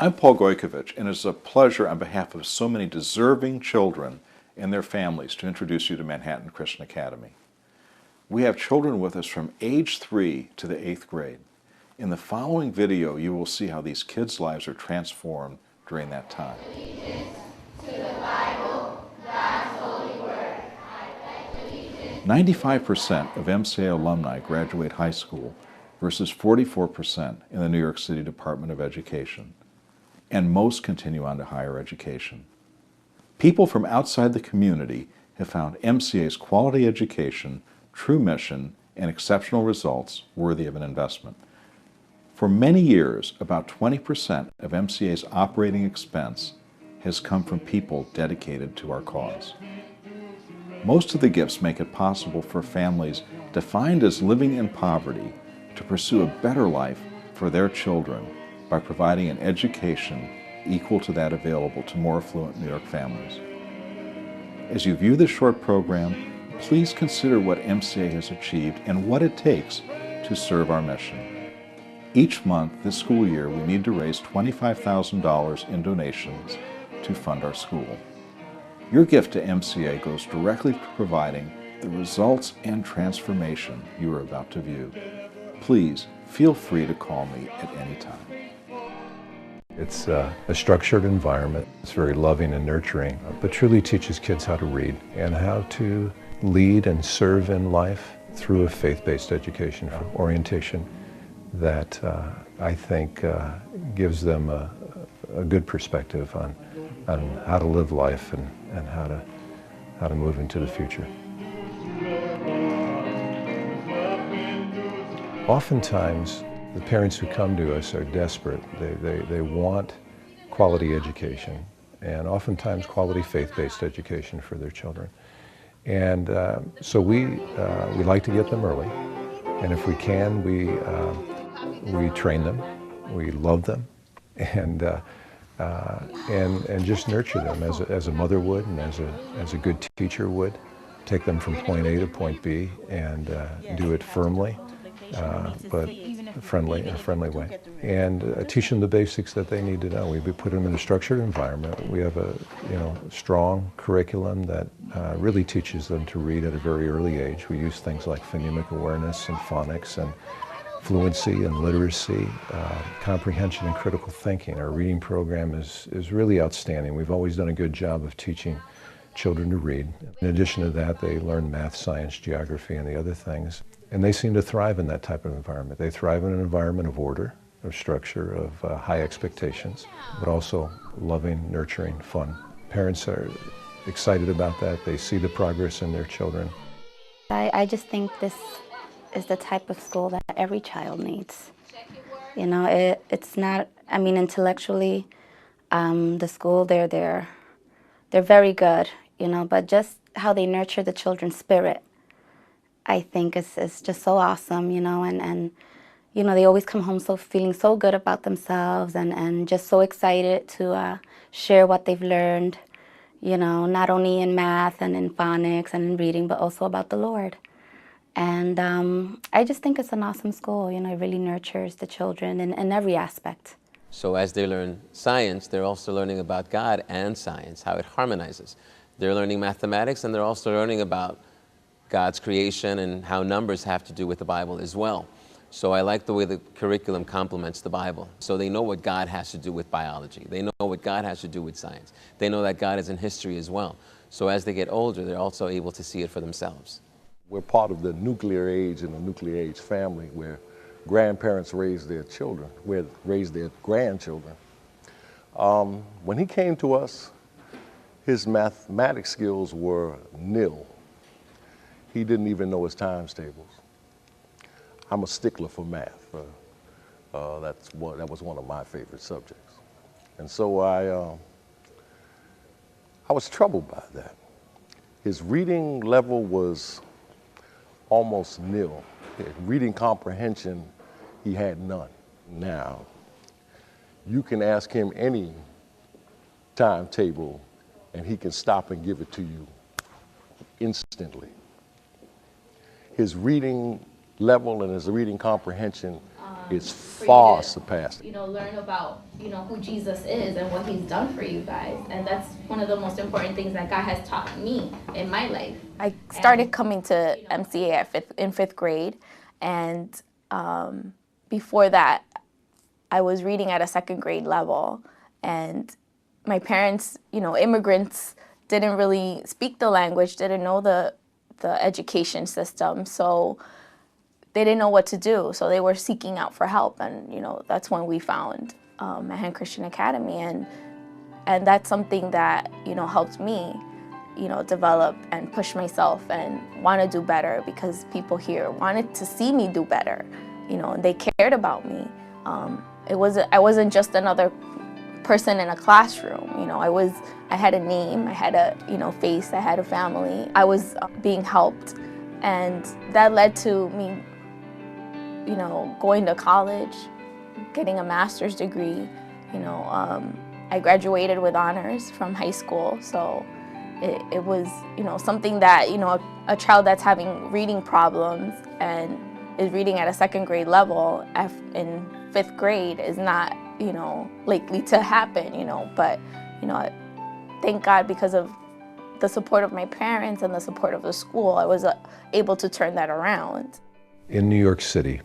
I'm Paul Gojkovic, and it's a pleasure on behalf of so many deserving children and their families to introduce you to Manhattan Christian Academy. We have children with us from age 3 to the 8th grade. In the following video, you will see how these kids' lives are transformed during that time. Allegiance to the Bible, God's holy word. 95% of MCA alumni graduate high school versus 44% in the New York City Department of Education. And most continue on to higher education. People from outside the community have found MCA's quality education, true mission, and exceptional results worthy of an investment. For many years, about 20% of MCA's operating expense has come from people dedicated to our cause. Most of the gifts make it possible for families defined as living in poverty to pursue a better life for their children by providing an education equal to that available to more affluent New York families. As you view this short program, please consider what MCA has achieved and what it takes to serve our mission. Each month this school year, we need to raise $25,000 in donations to fund our school. Your gift to MCA goes directly to providing the results and transformation you are about to view. Please feel free to call me at any time. It's a structured environment. It's very loving and nurturing, but truly teaches kids how to read and how to lead and serve in life through a faith-based education orientation that I think gives them a good perspective on how to live life and how to move into the future. Oftentimes, the parents who come to us are desperate. They want quality education, and oftentimes quality faith-based education for their children. And so we like to get them early, and if we can, we train them, we love them, and just nurture them as a mother would and as a good teacher would. Take them from point A to point B and do it firmly. But in a friendly way, and teach them the basics that they need to know. We put them in a structured environment. We have a strong curriculum that really teaches them to read at a very early age. We use things like phonemic awareness and phonics and fluency and literacy, comprehension and critical thinking. Our reading program is really outstanding. We've always done a good job of teaching children to read. In addition to that, they learn math, science, geography, and the other things. And they seem to thrive in that type of environment. They thrive in an environment of order, of structure, of high expectations, but also loving, nurturing, fun. Parents are excited about that. They see the progress in their children. I just think this is the type of school that every child needs. You know, it's not, I mean, intellectually, the school, they're very good, you know, but just how they nurture the children's spirit, I think is just so awesome, you know, and you know, they always come home feeling so good about themselves and just so excited to share what they've learned, you know, not only in math and in phonics and in reading, but also about the Lord. And I just think it's an awesome school, you know, it really nurtures the children in every aspect. So as they learn science, they're also learning about God and science, how it harmonizes. They're learning mathematics, and they're also learning about God's creation and how numbers have to do with the Bible as well. So I like the way the curriculum complements the Bible. So they know what God has to do with biology. They know what God has to do with science. They know that God is in history as well. So as they get older, they're also able to see it for themselves. We're part of the nuclear age and the nuclear age family where grandparents raise their children, raise their grandchildren. When he came to us, his mathematics skills were nil. He didn't even know his times tables. I'm a stickler for math. That was one of my favorite subjects. And so I was troubled by that. His reading level was almost nil. Reading comprehension, he had none. Now, you can ask him any timetable and he can stop and give it to you instantly. His reading level and his reading comprehension it's for far you to, surpassed. learn about, who Jesus is and what he's done for you guys. And that's one of the most important things that God has taught me in my life. I started coming to MCA in fifth grade, and before that, I was reading at a second grade level, and my parents, immigrants, didn't really speak the language, didn't know the education system, so they didn't know what to do. So they were seeking out for help, and that's when we found Manhattan Christian Academy, and that's something that helped me, develop and push myself and want to do better, because people here wanted to see me do better, and they cared about me. I wasn't just another person in a classroom. I had a name, I had a face, I had a family. I was being helped, and that led to me, going to college, getting a master's degree. I graduated with honors from high school, so it was something that a child that's having reading problems and is reading at a second grade level in fifth grade is not likely to happen. But thank God, because of the support of my parents and the support of the school, I was able to turn that around. In New York City,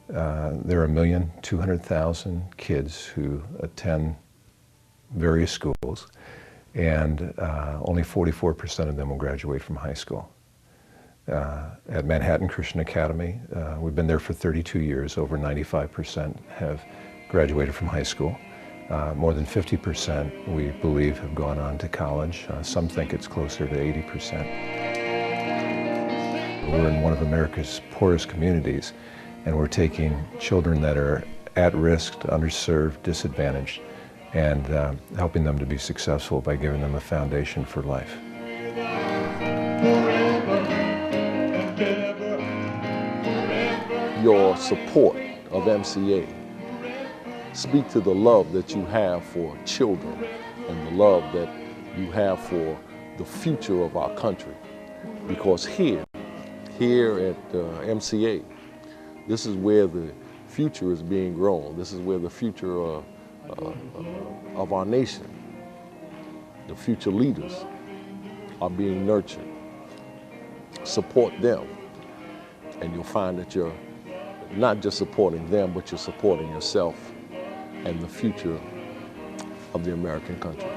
there are 1,200,000 kids who attend various schools, and only 44% of them will graduate from high school. At Manhattan Christian Academy, we've been there for 32 years. Over 95% have graduated from high school. More than 50%, we believe, have gone on to college. Some think it's closer to 80%. We're in one of America's poorest communities, and we're taking children that are at risk, underserved, disadvantaged, and helping them to be successful by giving them a foundation for life. Your support of MCA speak to the love that you have for children and the love that you have for the future of our country. Because here at MCA, this is where the future is being grown. This is where the future of our nation, the future leaders, are being nurtured. Support them, and you'll find that you're not just supporting them, but you're supporting yourself and the future of the American country.